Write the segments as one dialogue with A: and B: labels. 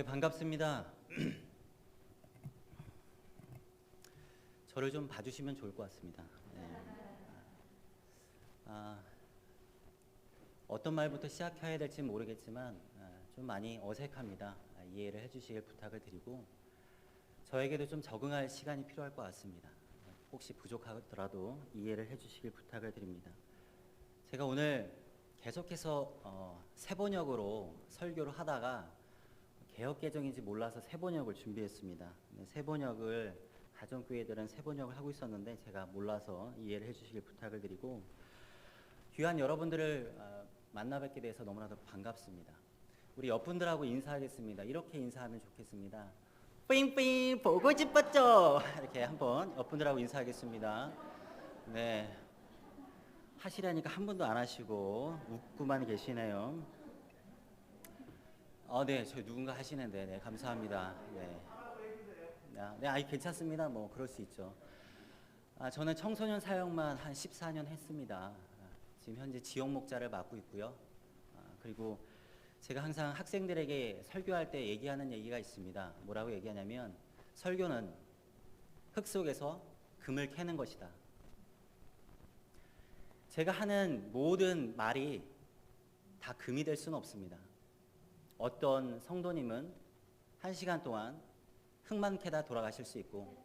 A: 네, 반갑습니다. 저를 좀 봐주시면 좋을 것 같습니다. 네. 어떤 말부터 시작해야 될지 모르겠지만 좀 많이 어색합니다. 이해를 해주시길 부탁을 드리고 저에게도 좀 적응할 시간이 필요할 것 같습니다. 혹시 부족하더라도 이해를 해주시길 부탁을 드립니다. 제가 오늘 계속해서 세번역으로 설교를 하다가 개역개정인지 몰라서 세번역을 준비했습니다. 세번역을 가정교회들은 세번역을 하고 있었는데 제가 몰라서 이해를 해주시길 부탁을 드리고 귀한 여러분들을 만나 뵙게 돼서 너무나도 반갑습니다. 우리 옆분들하고 인사하겠습니다. 이렇게 인사하면 좋겠습니다. 삥삥 보고 싶었죠? 이렇게 한번 옆분들하고 인사하겠습니다. 네, 하시라니까 한 번도 안 하시고 웃고만 계시네요. 네, 저 누군가 하시는데, 네, 감사합니다. 네, 네, 괜찮습니다. 뭐 그럴 수 있죠. 저는 청소년 사역만 한 14년 했습니다. 지금 현재 지역 목자를 맡고 있고요. 그리고 제가 항상 학생들에게 설교할 때 얘기하는 얘기가 있습니다. 뭐라고 얘기하냐면 설교는 흙 속에서 금을 캐는 것이다. 제가 하는 모든 말이 다 금이 될 수는 없습니다. 어떤 성도님은 1시간 동안 흙만 캐다 돌아가실 수 있고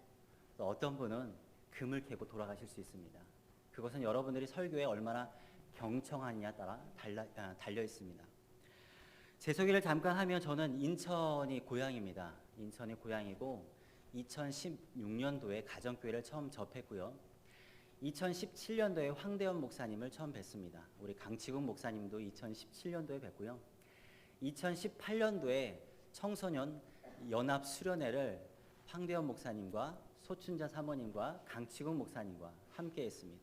A: 또 어떤 분은 금을 캐고 돌아가실 수 있습니다. 그것은 여러분들이 설교에 얼마나 경청하느냐에 따라 달려 있습니다. 제 소개를 잠깐 하면 저는 인천이 고향입니다. 인천이 고향이고 2016년도에 가정교회를 처음 접했고요. 2017년도에 황대현 목사님을 처음 뵀습니다. 우리 강치국 목사님도 2017년도에 뵀고요. 2018년도에 청소년 연합 수련회를 황대현 목사님과 소춘자 사모님과 강치국 목사님과 함께 했습니다.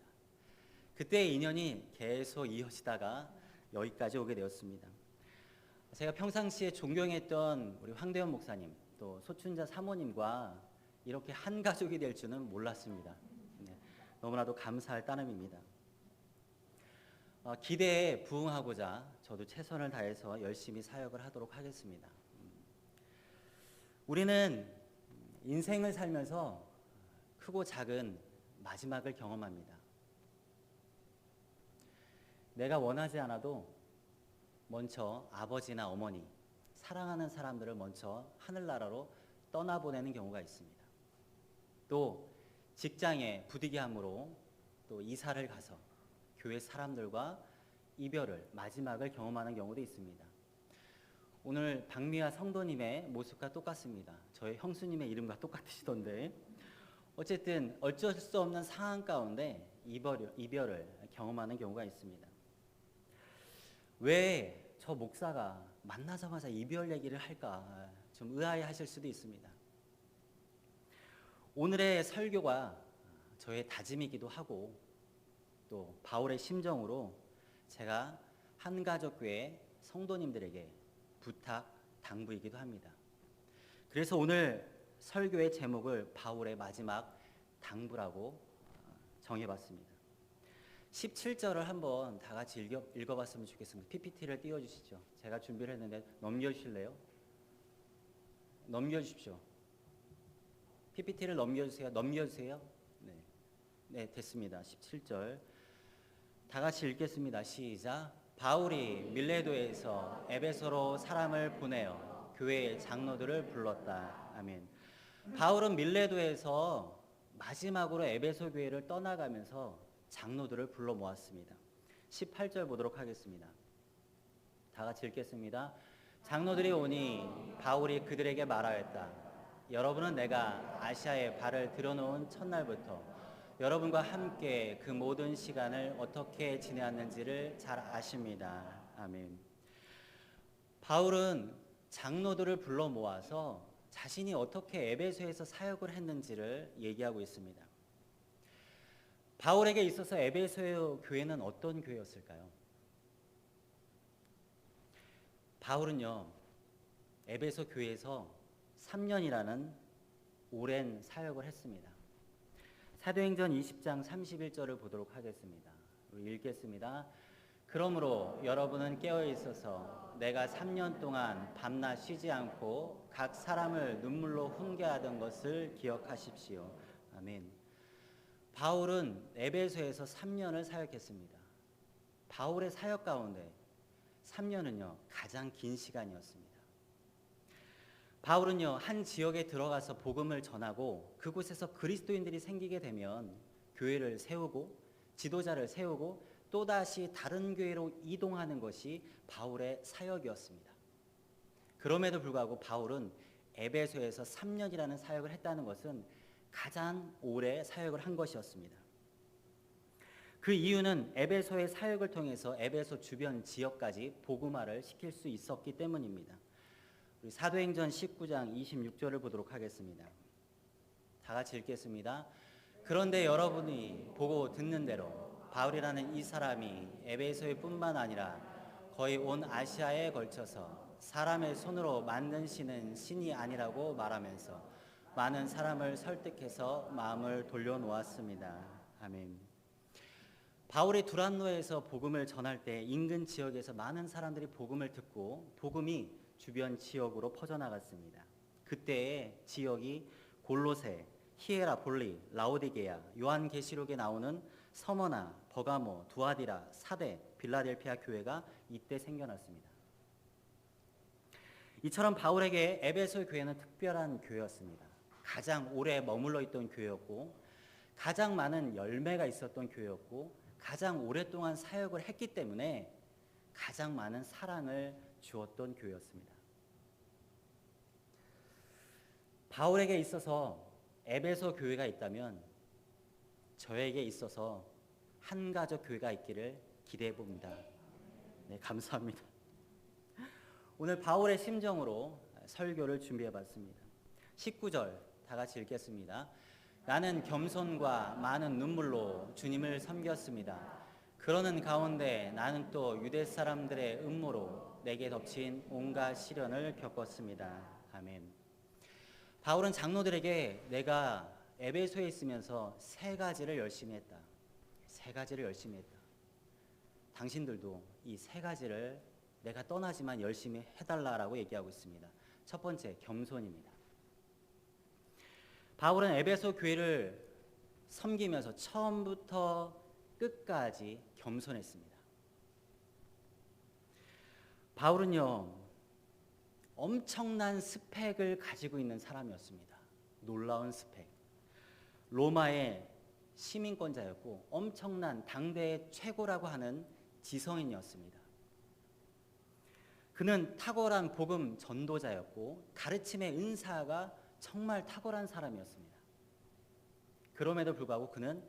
A: 그때의 인연이 계속 이어지다가 여기까지 오게 되었습니다. 제가 평상시에 존경했던 우리 황대현 목사님 또 소춘자 사모님과 이렇게 한 가족이 될 줄은 몰랐습니다. 네, 너무나도 감사할 따름입니다. 기대에 부응하고자 저도 최선을 다해서 열심히 사역을 하도록 하겠습니다. 우리는 인생을 살면서 크고 작은 마지막을 경험합니다. 내가 원하지 않아도 먼저 아버지나 어머니, 사랑하는 사람들을 먼저 하늘나라로 떠나보내는 경우가 있습니다. 또 직장에 부득이함으로 또 이사를 가서 교회 사람들과 이별을, 마지막을 경험하는 경우도 있습니다. 오늘 박미아 성도님의 모습과 똑같습니다. 저희 형수님의 이름과 똑같으시던데 어쨌든 어쩔 수 없는 상황 가운데 이별을 경험하는 경우가 있습니다. 왜 저 목사가 만나자마자 이별 얘기를 할까 좀 의아해하실 수도 있습니다. 오늘의 설교가 저의 다짐이기도 하고 또 바울의 심정으로 제가 한가족교회 성도님들에게 부탁, 당부이기도 합니다. 그래서 오늘 설교의 제목을 바울의 마지막 당부라고 정해봤습니다. 17절을 한번 다 같이 읽어봤으면 좋겠습니다. PPT를 띄워주시죠. 제가 준비를 했는데 넘겨주실래요? 넘겨주십시오. PPT를 넘겨주세요. 네, 됐습니다. 17절 다 같이 읽겠습니다. 시작. 바울이 밀레도에서 에베소로 사람을 보내어 교회의 장로들을 불렀다. 아멘. 바울은 밀레도에서 마지막으로 에베소 교회를 떠나가면서 장로들을 불러 모았습니다. 18절 보도록 하겠습니다. 다 같이 읽겠습니다. 장로들이 오니 바울이 그들에게 말하였다. 여러분은 내가 아시아에 발을 들여놓은 첫날부터 여러분과 함께 그 모든 시간을 어떻게 지내왔는지를 잘 아십니다. 아멘. 바울은 장로들을 불러 모아서 자신이 어떻게 에베소에서 사역을 했는지를 얘기하고 있습니다. 바울에게 있어서 에베소 교회는 어떤 교회였을까요? 바울은요, 에베소 교회에서 3년이라는 오랜 사역을 했습니다. 사도행전 20장 31절을 보도록 하겠습니다. 우리 읽겠습니다. 그러므로 여러분은 깨어 있어서 내가 3년 동안 밤낮 쉬지 않고 각 사람을 눈물로 훈계하던 것을 기억하십시오. 아멘. 바울은 에베소에서 3년을 사역했습니다. 바울의 사역 가운데 3년은요, 가장 긴 시간이었습니다. 바울은요, 한 지역에 들어가서 복음을 전하고 그곳에서 그리스도인들이 생기게 되면 교회를 세우고 지도자를 세우고 또다시 다른 교회로 이동하는 것이 바울의 사역이었습니다. 그럼에도 불구하고 바울은 에베소에서 3년이라는 사역을 했다는 것은 가장 오래 사역을 한 것이었습니다. 그 이유는 에베소의 사역을 통해서 에베소 주변 지역까지 복음화를 시킬 수 있었기 때문입니다. 우리 사도행전 19장 26절을 보도록 하겠습니다. 다 같이 읽겠습니다. 그런데 여러분이 보고 듣는 대로 바울이라는 이 사람이 에베소에 뿐만 아니라 거의 온 아시아에 걸쳐서 사람의 손으로 만드시는 신이 아니라고 말하면서 많은 사람을 설득해서 마음을 돌려놓았습니다. 아멘. 바울이 두란노에서 복음을 전할 때 인근 지역에서 많은 사람들이 복음을 듣고 복음이 주변 지역으로 퍼져나갔습니다. 그때의 지역이 골로새, 히에라폴리, 라오디게아, 요한계시록에 나오는 서머나, 버가모, 두아디라, 사대, 빌라델피아 교회가 이때 생겨났습니다. 이처럼 바울에게 에베소 교회는 특별한 교회였습니다. 가장 오래 머물러 있던 교회였고 가장 많은 열매가 있었던 교회였고 가장 오랫동안 사역을 했기 때문에 가장 많은 사랑을 주었던 교회였습니다. 바울에게 있어서 에베소 교회가 있다면 저에게 있어서 한가족 교회가 있기를 기대해 봅니다. 네, 감사합니다. 오늘 바울의 심정으로 설교를 준비해 봤습니다. 19절 다 같이 읽겠습니다. 나는 겸손과 많은 눈물로 주님을 섬겼습니다. 그러는 가운데 나는 또 유대 사람들의 음모로 내게 덮친 온갖 시련을 겪었습니다. 아멘. 바울은 장로들에게 내가 에베소에 있으면서 세 가지를 열심히 했다. 세 가지를 열심히 했다. 당신들도 이 세 가지를 내가 떠나지만 열심히 해달라라고 얘기하고 있습니다. 첫 번째, 겸손입니다. 바울은 에베소 교회를 섬기면서 처음부터 끝까지 겸손했습니다. 바울은요, 엄청난 스펙을 가지고 있는 사람이었습니다. 놀라운 스펙. 로마의 시민권자였고 엄청난 당대의 최고라고 하는 지성인이었습니다. 그는 탁월한 복음 전도자였고 가르침의 은사가 정말 탁월한 사람이었습니다. 그럼에도 불구하고 그는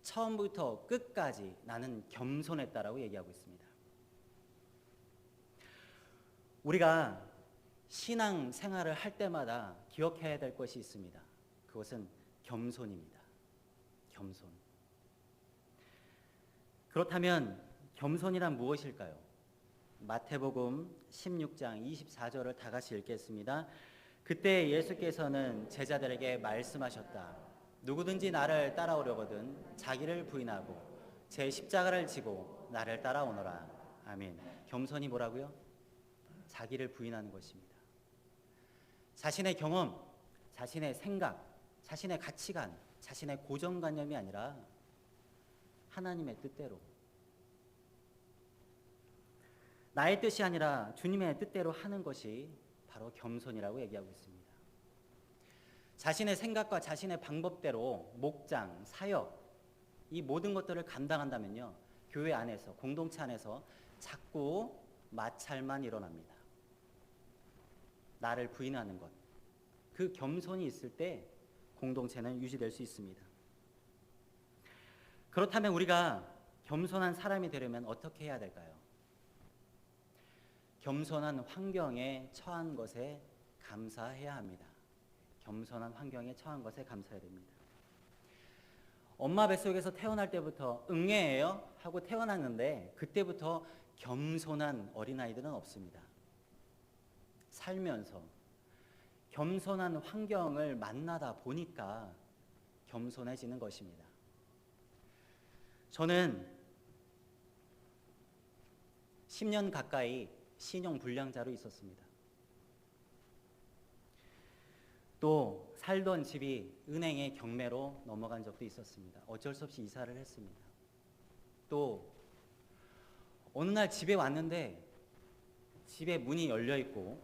A: 처음부터 끝까지 나는 겸손했다라고 얘기하고 있습니다. 우리가 신앙 생활을 할 때마다 기억해야 될 것이 있습니다. 그것은 겸손입니다. 겸손. 그렇다면 겸손이란 무엇일까요? 마태복음 16장 24절을 다 같이 읽겠습니다. 그때 예수께서는 제자들에게 말씀하셨다. 누구든지 나를 따라오려거든 자기를 부인하고 제 십자가를 지고 나를 따라오너라. 아멘. 겸손이 뭐라고요? 자기를 부인하는 것입니다. 자신의 경험, 자신의 생각, 자신의 가치관, 자신의 고정관념이 아니라 하나님의 뜻대로, 나의 뜻이 아니라 주님의 뜻대로 하는 것이 바로 겸손이라고 얘기하고 있습니다. 자신의 생각과 자신의 방법대로 목장, 사역, 이 모든 것들을 감당한다면요, 교회 안에서, 공동체 안에서 자꾸 마찰만 일어납니다. 나를 부인하는 것, 그 겸손이 있을 때 공동체는 유지될 수 있습니다. 그렇다면 우리가 겸손한 사람이 되려면 어떻게 해야 될까요? 겸손한 환경에 처한 것에 감사해야 합니다. 겸손한 환경에 처한 것에 감사해야 됩니다. 엄마 뱃속에서 태어날 때부터 응애예요 하고 태어났는데 그때부터 겸손한 어린아이들은 없습니다. 살면서 겸손한 환경을 만나다 보니까 겸손해지는 것입니다. 저는 10년 가까이 신용 불량자로 있었습니다. 또 살던 집이 은행의 경매로 넘어간 적도 있었습니다. 어쩔 수 없이 이사를 했습니다. 또 어느 날 집에 왔는데 집에 문이 열려 있고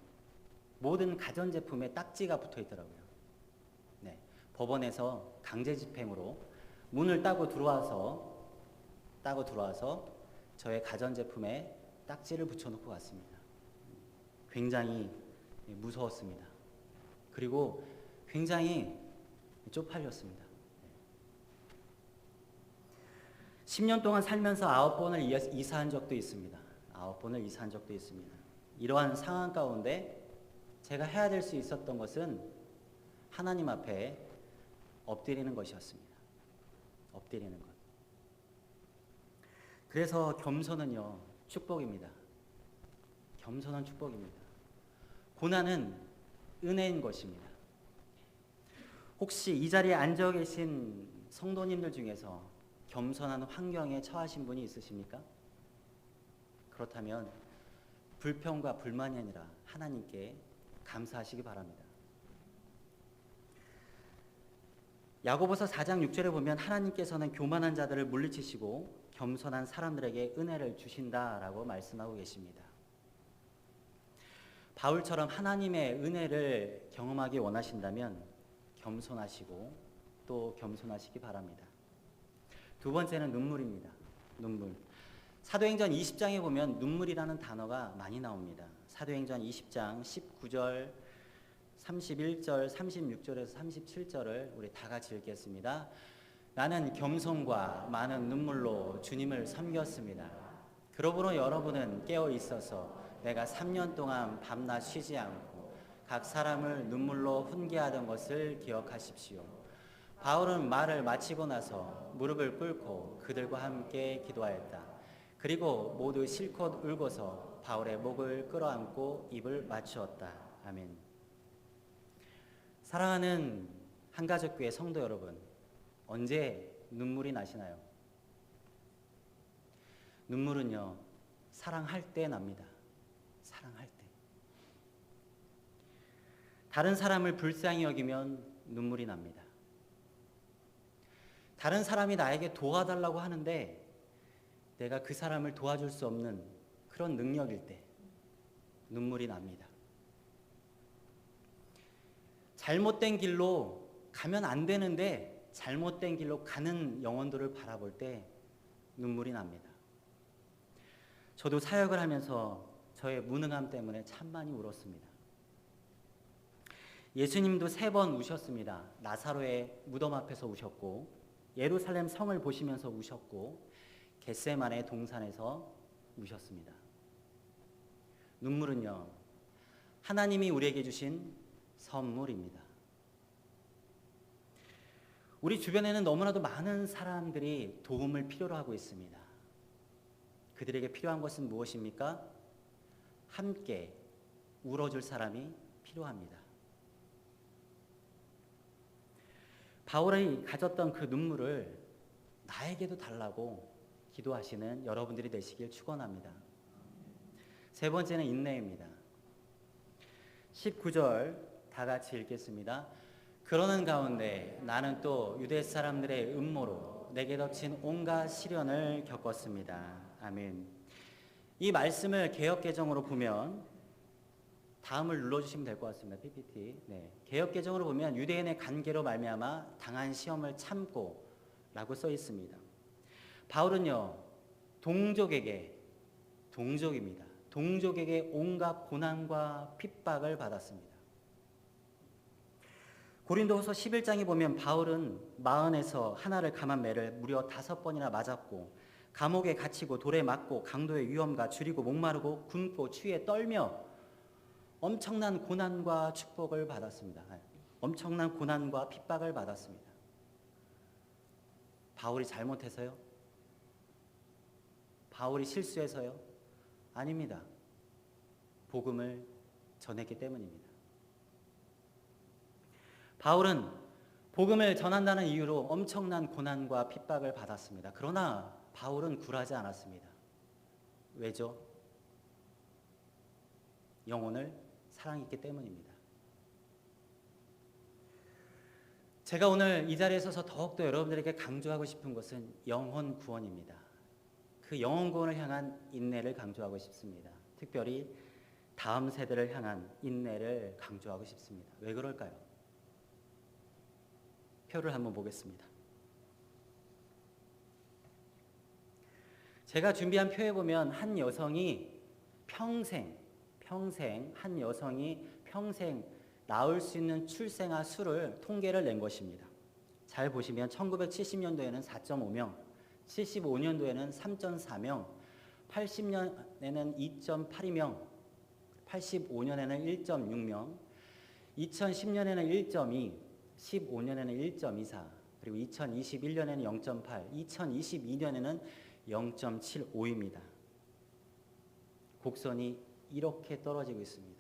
A: 모든 가전제품에 딱지가 붙어 있더라고요. 네, 법원에서 강제 집행으로 문을 따고 들어와서 저의 가전제품에 딱지를 붙여놓고 갔습니다. 굉장히 무서웠습니다. 그리고 굉장히 쪽팔렸습니다. 10년 동안 살면서 9번을 이사한 적도 있습니다. 9번을 이사한 적도 있습니다. 이러한 상황 가운데 제가 해야 될 수 있었던 것은 하나님 앞에 엎드리는 것이었습니다. 엎드리는 것. 그래서 겸손은요, 축복입니다. 겸손은 축복입니다. 고난은 은혜인 것입니다. 혹시 이 자리에 앉아 계신 성도님들 중에서 겸손한 환경에 처하신 분이 있으십니까? 그렇다면 불평과 불만이 아니라 하나님께 감사하시기 바랍니다. 야고보서 4장 6절에 보면 하나님께서는 교만한 자들을 물리치시고 겸손한 사람들에게 은혜를 주신다라고 말씀하고 계십니다. 바울처럼 하나님의 은혜를 경험하기 원하신다면 겸손하시고 또 겸손하시기 바랍니다. 두 번째는 눈물입니다. 눈물. 사도행전 20장에 보면 눈물이라는 단어가 많이 나옵니다. 사도행전 20장 19절, 31절, 36절에서 37절을 우리 다 같이 읽겠습니다. 나는 겸손과 많은 눈물로 주님을 섬겼습니다. 그러므로 여러분은 깨어 있어서 내가 3년 동안 밤낮 쉬지 않고 각 사람을 눈물로 훈계하던 것을 기억하십시오. 바울은 말을 마치고 나서 무릎을 꿇고 그들과 함께 기도하였다. 그리고 모두 실컷 울고서 바울의 목을 끌어안고 입을 맞추었다. 아멘. 사랑하는 한가족교회 성도 여러분, 언제 눈물이 나시나요? 눈물은요, 사랑할 때 납니다. 사랑할 때. 다른 사람을 불쌍히 여기면 눈물이 납니다. 다른 사람이 나에게 도와달라고 하는데 내가 그 사람을 도와줄 수 없는 그런 능력일 때 눈물이 납니다. 잘못된 길로 가면 안 되는데 잘못된 길로 가는 영혼들을 바라볼 때 눈물이 납니다. 저도 사역을 하면서 저의 무능함 때문에 참 많이 울었습니다. 예수님도 3번 우셨습니다. 나사로의 무덤 앞에서 우셨고 예루살렘 성을 보시면서 우셨고 겟세마네 동산에서 우셨습니다. 눈물은요, 하나님이 우리에게 주신 선물입니다. 우리 주변에는 너무나도 많은 사람들이 도움을 필요로 하고 있습니다. 그들에게 필요한 것은 무엇입니까? 함께 울어줄 사람이 필요합니다. 바울이 가졌던 그 눈물을 나에게도 달라고 기도하시는 여러분들이 되시길 축원합니다. 세 번째는 인내입니다. 19절 다 같이 읽겠습니다. 그러는 가운데 나는 또 유대 사람들의 음모로 내게 덮친 온갖 시련을 겪었습니다. 아멘. 이 말씀을 개역개정으로 보면 다음을 눌러주시면 될 것 같습니다. PPT. 네. 개역개정으로 보면 유대인의 관계로 말미암아 당한 시험을 참고 라고 써 있습니다. 바울은요, 동족입니다. 동족에게 온갖 고난과 핍박을 받았습니다. 고린도후서 11장에 보면 바울은 마흔에서 하나를 감한 매를 무려 5번이나 맞았고 감옥에 갇히고 돌에 맞고 강도의 위험과 줄이고 목마르고 굶고 추위에 떨며 엄청난 고난과 축복을 받았습니다. 엄청난 고난과 핍박을 받았습니다. 바울이 잘못해서요? 바울이 실수해서요? 아닙니다. 복음을 전했기 때문입니다. 바울은 복음을 전한다는 이유로 엄청난 고난과 핍박을 받았습니다. 그러나 바울은 굴하지 않았습니다. 왜죠? 영혼을 사랑했기 때문입니다. 제가 오늘 이 자리에 서서 더욱더 여러분들에게 강조하고 싶은 것은 영혼 구원입니다. 그 영혼 구원을 향한 인내를 강조하고 싶습니다. 특별히 다음 세대를 향한 인내를 강조하고 싶습니다. 왜 그럴까요? 표를 한번 보겠습니다. 제가 준비한 표에 보면 한 여성이 평생 낳을 수 있는 출생아 수를 통계를 낸 것입니다. 잘 보시면 1970년도에는 4.5명, 75년도에는 3.4명, 80년에는 2.82명, 85년에는 1.6명, 2010년에는 1.2, 15년에는 1.24, 그리고 2021년에는 0.8, 2022년에는 0.75입니다. 곡선이 이렇게 떨어지고 있습니다.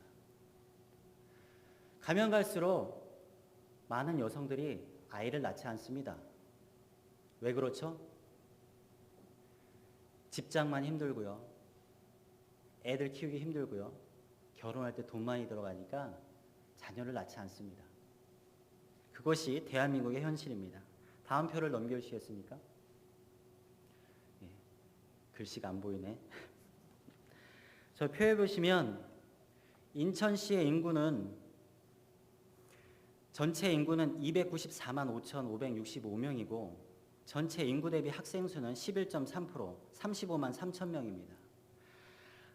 A: 가면 갈수록 많은 여성들이 아이를 낳지 않습니다. 왜 그렇죠? 집장만 힘들고요. 애들 키우기 힘들고요. 결혼할 때 돈 많이 들어가니까 자녀를 낳지 않습니다. 그것이 대한민국의 현실입니다. 다음 표를 넘겨주시겠습니까? 예, 글씨가 안 보이네. 저 표에 보시면 인천시의 인구는 전체 인구는 294만 5,565명이고 전체 인구 대비 학생 수는 11.3%, 35만 3천 명입니다.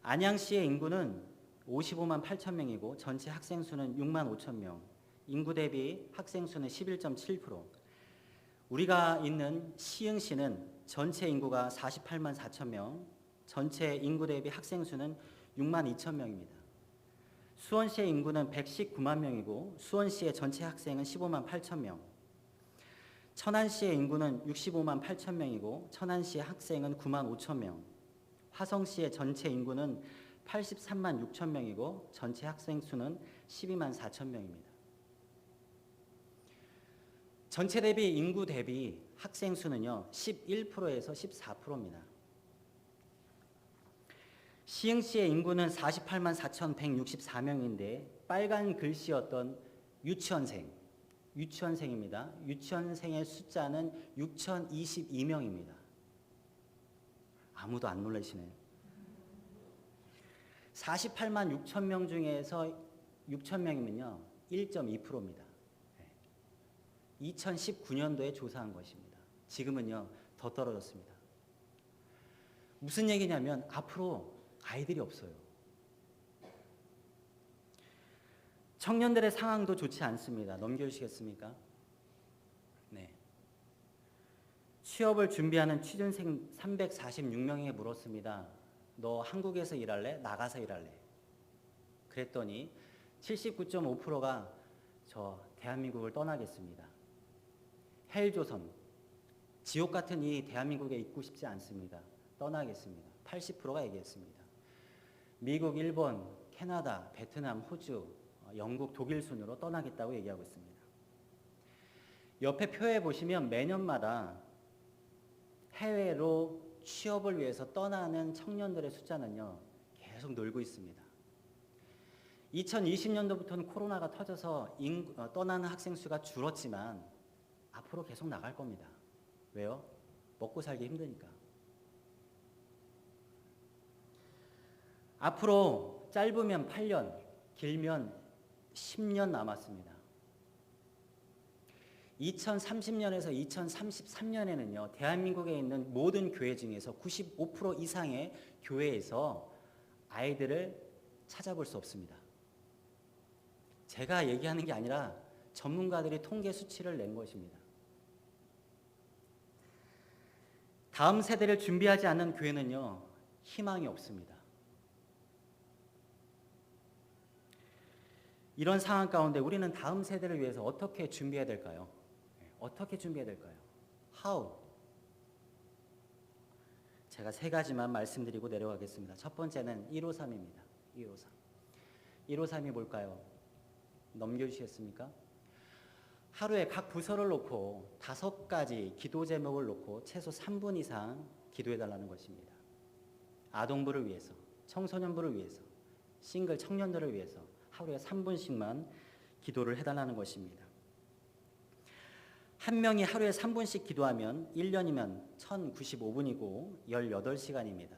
A: 안양시의 인구는 55만 8천 명이고 전체 학생 수는 6만 5천 명, 인구 대비 학생 수는 11.7%. 우리가 있는 시흥시는 전체 인구가 48만 4천 명, 전체 인구 대비 학생 수는 6만 2천 명입니다. 수원시의 인구는 119만 명이고 수원시의 전체 학생은 15만 8천 명. 천안시의 인구는 65만 8천 명이고 천안시의 학생은 9만 5천 명. 화성시의 전체 인구는 83만 6천 명이고 전체 학생 수는 12만 4천 명입니다. 전체 대비 인구 대비 학생 수는요 11%에서 14%입니다. 시흥시의 인구는 48만 4,164명인데 빨간 글씨였던 유치원생입니다. 유치원생의 숫자는 6,022명입니다. 아무도 안 놀라시네요. 48만 6천 명 중에서 6천 명이면요 1.2%입니다. 2019년도에 조사한 것입니다. 지금은요 더 떨어졌습니다. 무슨 얘기냐면 앞으로 아이들이 없어요. 청년들의 상황도 좋지 않습니다. 넘겨주시겠습니까? 네. 취업을 준비하는 취준생 346명에게 물었습니다. 너 한국에서 일할래? 나가서 일할래? 그랬더니 79.5%가 저 대한민국을 떠나겠습니다. 헬조선, 지옥 같은 이 대한민국에 있고 싶지 않습니다. 떠나겠습니다. 80%가 얘기했습니다. 미국, 일본, 캐나다, 베트남, 호주, 영국, 독일 순으로 떠나겠다고 얘기하고 있습니다. 옆에 표에 보시면 매년마다 해외로 취업을 위해서 떠나는 청년들의 숫자는요 계속 늘고 있습니다. 2020년도부터는 코로나가 터져서 떠나는 학생 수가 줄었지만 앞으로 계속 나갈 겁니다. 왜요? 먹고 살기 힘드니까. 앞으로 짧으면 8년, 길면 10년 남았습니다. 2030년에서 2033년에는요, 대한민국에 있는 모든 교회 중에서 95% 이상의 교회에서 아이들을 찾아볼 수 없습니다. 제가 얘기하는 게 아니라 전문가들이 통계 수치를 낸 것입니다. 다음 세대를 준비하지 않는 교회는요, 희망이 없습니다. 이런 상황 가운데 우리는 다음 세대를 위해서 어떻게 준비해야 될까요? 어떻게 준비해야 될까요? How? 제가 세 가지만 말씀드리고 내려가겠습니다. 첫 번째는 153입니다. 153. 153이 뭘까요? 넘겨주시겠습니까? 하루에 각 부서를 놓고 5가지 기도 제목을 놓고 최소 3분 이상 기도해달라는 것입니다. 아동부를 위해서, 청소년부를 위해서, 싱글 청년들을 위해서 하루에 3분씩만 기도를 해달라는 것입니다. 한 명이 하루에 3분씩 기도하면 1년이면 1095분이고 18시간입니다.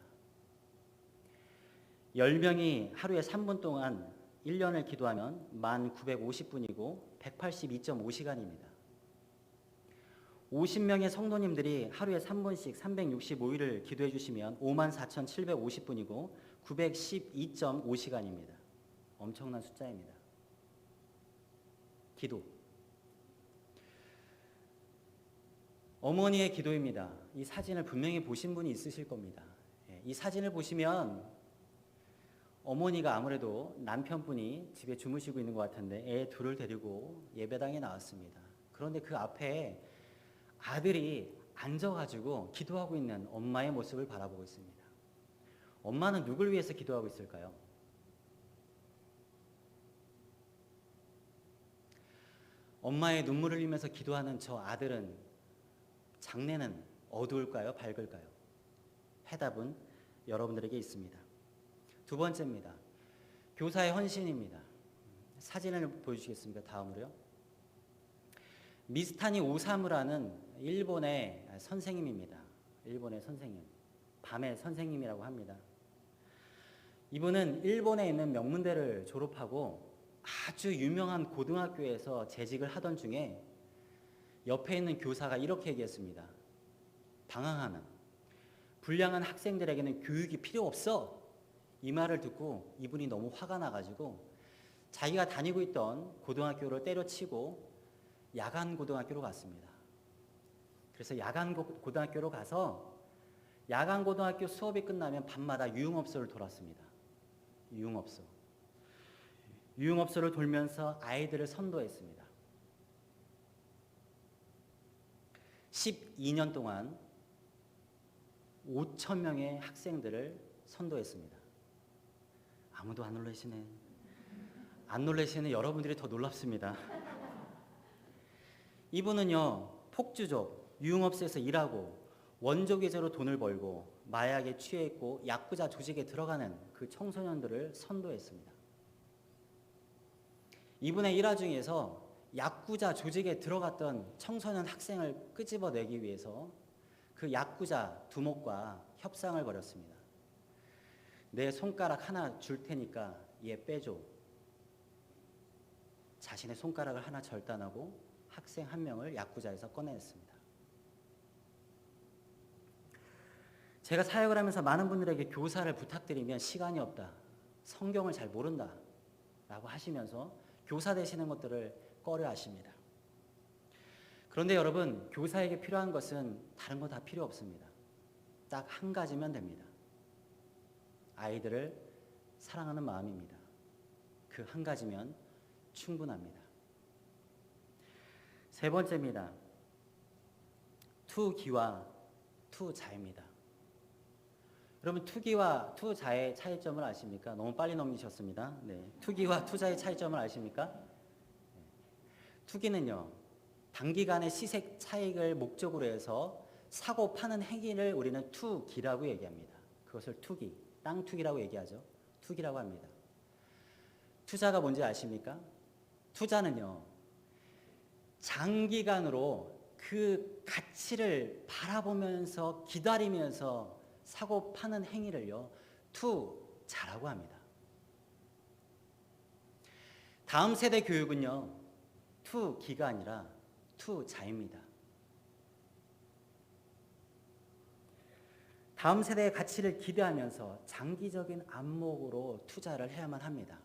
A: 10명이 하루에 3분 동안 1년을 기도하면 1950분이고 182.5시간입니다. 50명의 성도님들이 하루에 3분씩 365일을 기도해 주시면 54,750분이고 912.5시간입니다. 엄청난 숫자입니다. 기도. 어머니의 기도입니다. 이 사진을 분명히 보신 분이 있으실 겁니다. 이 사진을 보시면 어머니가 아무래도 남편분이 집에 주무시고 있는 것 같은데 애 둘을 데리고 예배당에 나왔습니다. 그런데 그 앞에 아들이 앉아가지고 기도하고 있는 엄마의 모습을 바라보고 있습니다. 엄마는 누굴 위해서 기도하고 있을까요? 엄마의 눈물을 흘리면서 기도하는 저 아들은 장래는 어두울까요? 밝을까요? 해답은 여러분들에게 있습니다. 두 번째입니다. 교사의 헌신입니다. 사진을 보여주시겠습니까? 다음으로요. 미스타니 오사무라는 일본의 선생님입니다. 일본의 선생님. 밤의 선생님이라고 합니다. 이분은 일본에 있는 명문대를 졸업하고 아주 유명한 고등학교에서 재직을 하던 중에 옆에 있는 교사가 이렇게 얘기했습니다. 방황하는 불량한 학생들에게는 교육이 필요 없어. 이 말을 듣고 이분이 너무 화가 나가지고 자기가 다니고 있던 고등학교를 때려치고 야간 고등학교로 갔습니다. 그래서 야간 고등학교로 가서 야간 고등학교 수업이 끝나면 밤마다 유흥업소를 돌았습니다. 유흥업소를 돌면서 아이들을 선도했습니다. 12년 동안 5,000명의 학생들을 선도했습니다. 아무도 안 놀라시네. 안 놀라시는 여러분들이 더 놀랍습니다. 이분은요, 폭주족, 유흥업소에서 일하고 원조기제로 돈을 벌고 마약에 취해 있고 야쿠자 조직에 들어가는 그 청소년들을 선도했습니다. 이분의 일화 중에서 야쿠자 조직에 들어갔던 청소년 학생을 끄집어내기 위해서 그 야쿠자 두목과 협상을 벌였습니다. 내 손가락 하나 줄 테니까 얘 빼줘. 자신의 손가락을 하나 절단하고 학생 한 명을 야쿠자에서 꺼내냈습니다. 제가 사역을 하면서 많은 분들에게 교사를 부탁드리면 시간이 없다, 성경을 잘 모른다 라고 하시면서 교사 되시는 것들을 꺼려 하십니다. 그런데 여러분, 교사에게 필요한 것은 다른 거 다 필요 없습니다. 딱 한 가지면 됩니다. 아이들을 사랑하는 마음입니다. 그 한 가지면 충분합니다. 세 번째입니다. 투기와 투자입니다. 여러분, 투기와 투자의 차이점을 아십니까? 너무 빨리 넘기셨습니다. 네. 투기와 투자의 차이점을 아십니까? 네. 투기는요, 단기간의 시세 차익을 목적으로 해서 사고 파는 행위를 우리는 투기라고 얘기합니다. 그것을 투기, 땅 투기라고 얘기하죠. 투기라고 합니다. 투자가 뭔지 아십니까? 투자는요, 장기간으로 그 가치를 바라보면서 기다리면서 사고 파는 행위를요, 투자라고 합니다. 다음 세대 교육은요, 투기가 아니라 투자입니다. 다음 세대의 가치를 기대하면서 장기적인 안목으로 투자를 해야만 합니다.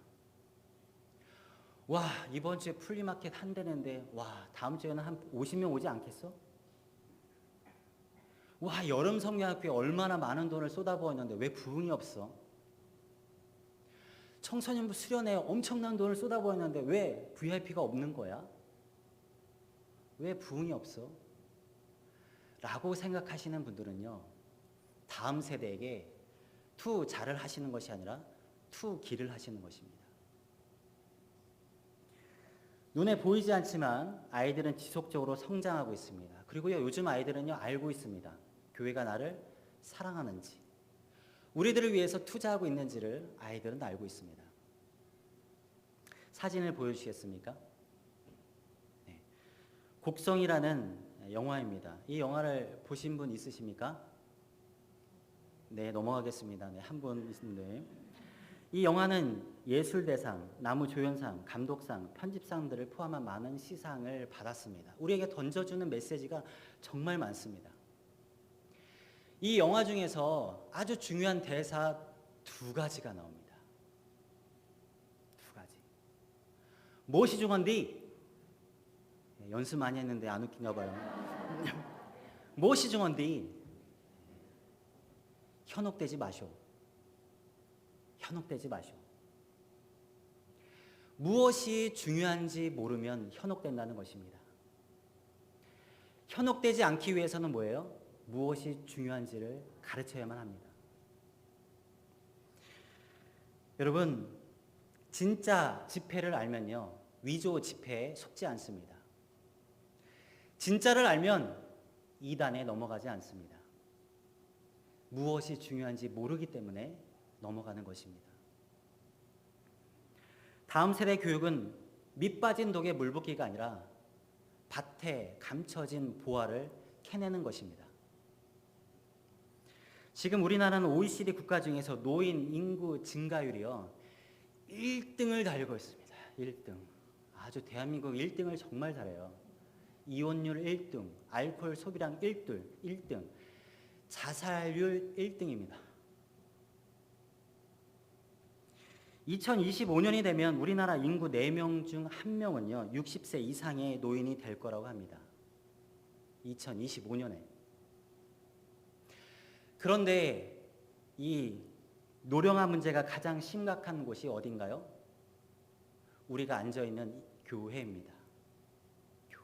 A: 와, 이번 주에 플리마켓 한대는데, 와, 다음 주에는 한 50명 오지 않겠어? 와, 여름 성경학교에 얼마나 많은 돈을 쏟아부었는데 왜 부흥이 없어? 청소년부 수련회에 엄청난 돈을 쏟아부었는데 왜 VIP가 없는 거야? 왜 부흥이 없어? 라고 생각하시는 분들은요, 다음 세대에게 투자를 하시는 것이 아니라 투기를 하시는 것입니다. 눈에 보이지 않지만 아이들은 지속적으로 성장하고 있습니다. 그리고요, 요즘 아이들은요, 알고 있습니다. 교회가 나를 사랑하는지, 우리들을 위해서 투자하고 있는지를 아이들은 알고 있습니다. 사진을 보여주시겠습니까? 네. 곡성이라는 영화입니다. 이 영화를 보신 분 있으십니까? 네, 넘어가겠습니다. 네, 한 분 있는데, 이 영화는 예술대상, 나무조연상, 감독상, 편집상들을 포함한 많은 시상을 받았습니다. 우리에게 던져주는 메시지가 정말 많습니다. 이 영화 중에서 아주 중요한 대사 두 가지가 나옵니다. 두 가지. 무엇이 중요한디? 연습 많이 했는데 안 웃긴가 봐요. 무엇이 중요한디? 현혹되지 마쇼. 현혹되지 마쇼. 무엇이 중요한지 모르면 현혹된다는 것입니다. 현혹되지 않기 위해서는 뭐예요? 무엇이 중요한지를 가르쳐야만 합니다. 여러분, 진짜 지폐를 알면요, 위조 지폐에 속지 않습니다. 진짜를 알면 이단에 넘어가지 않습니다. 무엇이 중요한지 모르기 때문에 넘어가는 것입니다. 다음 세대 교육은 밑 빠진 독에 물 붓기가 아니라 밭에 감춰진 보화를 캐내는 것입니다. 지금 우리나라는 OECD 국가 중에서 노인 인구 증가율이요 1등을 달리고 있습니다. 1등. 아주 대한민국 1등을 정말 잘해요. 이혼율 1등, 알코올 소비량 1등, 자살률 1등입니다. 2025년이 되면 우리나라 인구 4명 중 1명은요 60세 이상의 노인이 될 거라고 합니다. 2025년에. 그런데 이 노령화 문제가 가장 심각한 곳이 어딘가요? 우리가 앉아있는 교회입니다. 교회.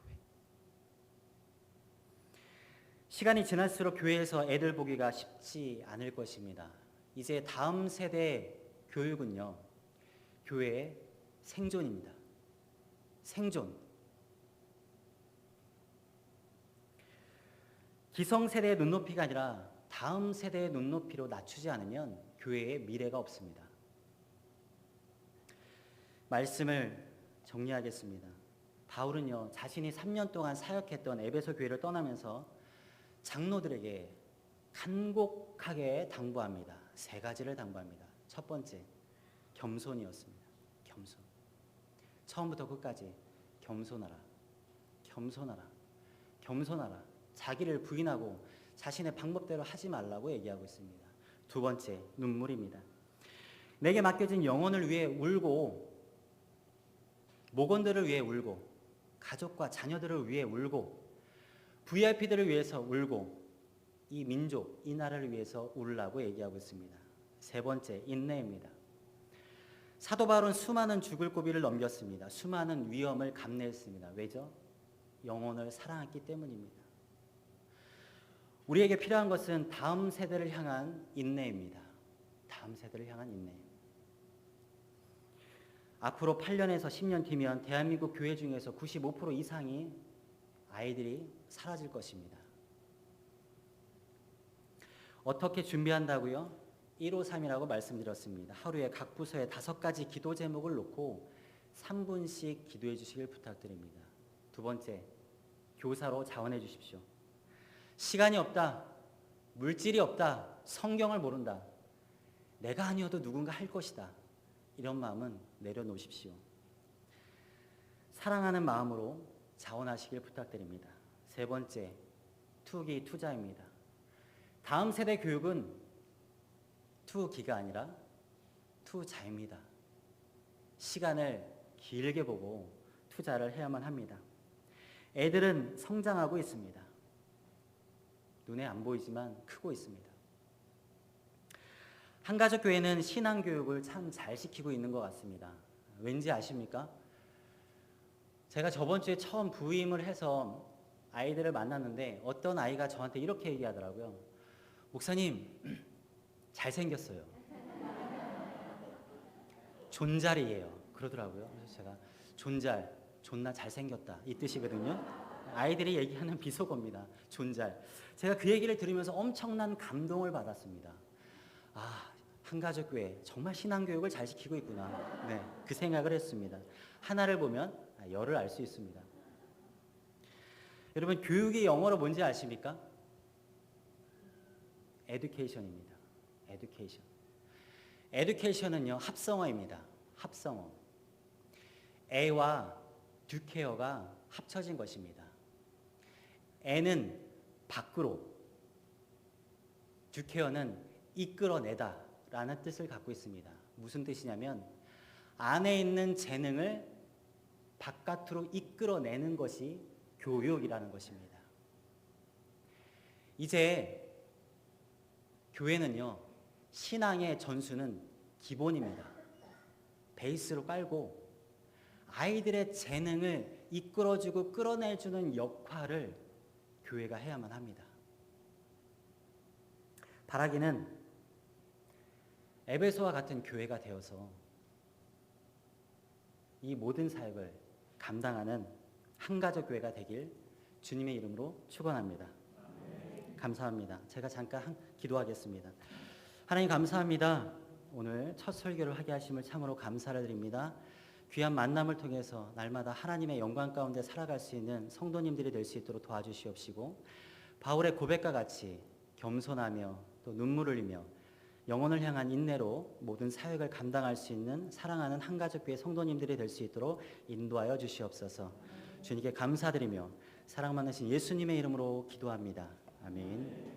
A: 시간이 지날수록 교회에서 애들 보기가 쉽지 않을 것입니다. 이제 다음 세대 교육은요, 교회의 생존입니다. 생존. 기성세대의 눈높이가 아니라 다음 세대의 눈높이로 낮추지 않으면 교회에 미래가 없습니다. 말씀을 정리하겠습니다. 바울은요, 자신이 3년 동안 사역했던 에베소 교회를 떠나면서 장로들에게 간곡하게 당부합니다. 3가지를 당부합니다. 첫 번째, 겸손이었습니다. 겸손. 처음부터 끝까지 겸손하라. 겸손하라. 겸손하라. 자기를 부인하고 자신의 방법대로 하지 말라고 얘기하고 있습니다. 두 번째, 눈물입니다. 내게 맡겨진 영혼을 위해 울고, 목원들을 위해 울고, 가족과 자녀들을 위해 울고, VIP들을 위해서 울고, 이 민족, 이 나라를 위해서 울라고 얘기하고 있습니다. 세 번째, 인내입니다. 사도 바울은 수많은 죽을 고비를 넘겼습니다. 수많은 위험을 감내했습니다. 왜죠? 영혼을 사랑했기 때문입니다. 우리에게 필요한 것은 다음 세대를 향한 인내입니다. 다음 세대를 향한 인내. 앞으로 8년에서 10년 뒤면 대한민국 교회 중에서 95% 이상이 아이들이 사라질 것입니다. 어떻게 준비한다고요? 153이라고 말씀드렸습니다. 하루에 각 부서에 5가지 기도 제목을 놓고 3분씩 기도해 주시길 부탁드립니다. 두 번째, 교사로 자원해 주십시오. 시간이 없다, 물질이 없다, 성경을 모른다, 내가 아니어도 누군가 할 것이다, 이런 마음은 내려놓으십시오. 사랑하는 마음으로 자원하시길 부탁드립니다. 세 번째, 투기 투자입니다. 다음 세대 교육은 투기가 아니라 투자입니다. 시간을 길게 보고 투자를 해야만 합니다. 애들은 성장하고 있습니다. 눈에 안 보이지만 크고 있습니다. 한가족 교회는 신앙교육을 참 잘 시키고 있는 것 같습니다. 왠지 아십니까? 제가 저번 주에 처음 부임을 해서 아이들을 만났는데 어떤 아이가 저한테 이렇게 얘기하더라고요. 목사님, 잘생겼어요. 존잘이에요. 그러더라고요. 그래서 제가 존잘, 존나 잘생겼다, 이 뜻이거든요. 아이들이 얘기하는 비속어입니다. 존잘. 제가 그 얘기를 들으면서 엄청난 감동을 받았습니다. 아, 한가족 교회 정말 신앙교육을 잘 시키고 있구나. 네, 그 생각을 했습니다. 하나를 보면 열을 알 수 있습니다. 여러분, 교육이 영어로 뭔지 아십니까? education입니다. education. education은요, 합성어입니다. 합성어. 에와 듀케어가 합쳐진 것입니다. 에는 밖으로, 듀케어는 이끌어내다 라는 뜻을 갖고 있습니다. 무슨 뜻이냐면 안에 있는 재능을 바깥으로 이끌어내는 것이 교육이라는 것입니다. 이제 교회는요, 신앙의 전수는 기본입니다. 베이스로 깔고 아이들의 재능을 이끌어주고 끌어내주는 역할을 교회가 해야만 합니다. 바라기는 에베소와 같은 교회가 되어서 이 모든 사역을 감당하는 한가족 교회가 되길 주님의 이름으로 축원합니다. 감사합니다. 제가 잠깐 기도하겠습니다. 하나님 감사합니다. 오늘 첫 설교를 하게 하심을 참으로 감사를 드립니다. 귀한 만남을 통해서 날마다 하나님의 영광 가운데 살아갈 수 있는 성도님들이 될 수 있도록 도와주시옵시고, 바울의 고백과 같이 겸손하며 또 눈물을 흘리며 영혼을 향한 인내로 모든 사역을 감당할 수 있는 사랑하는 한가족교회 성도님들이 될 수 있도록 인도하여 주시옵소서. 주님께 감사드리며 사랑 많으신 예수님의 이름으로 기도합니다. 아멘.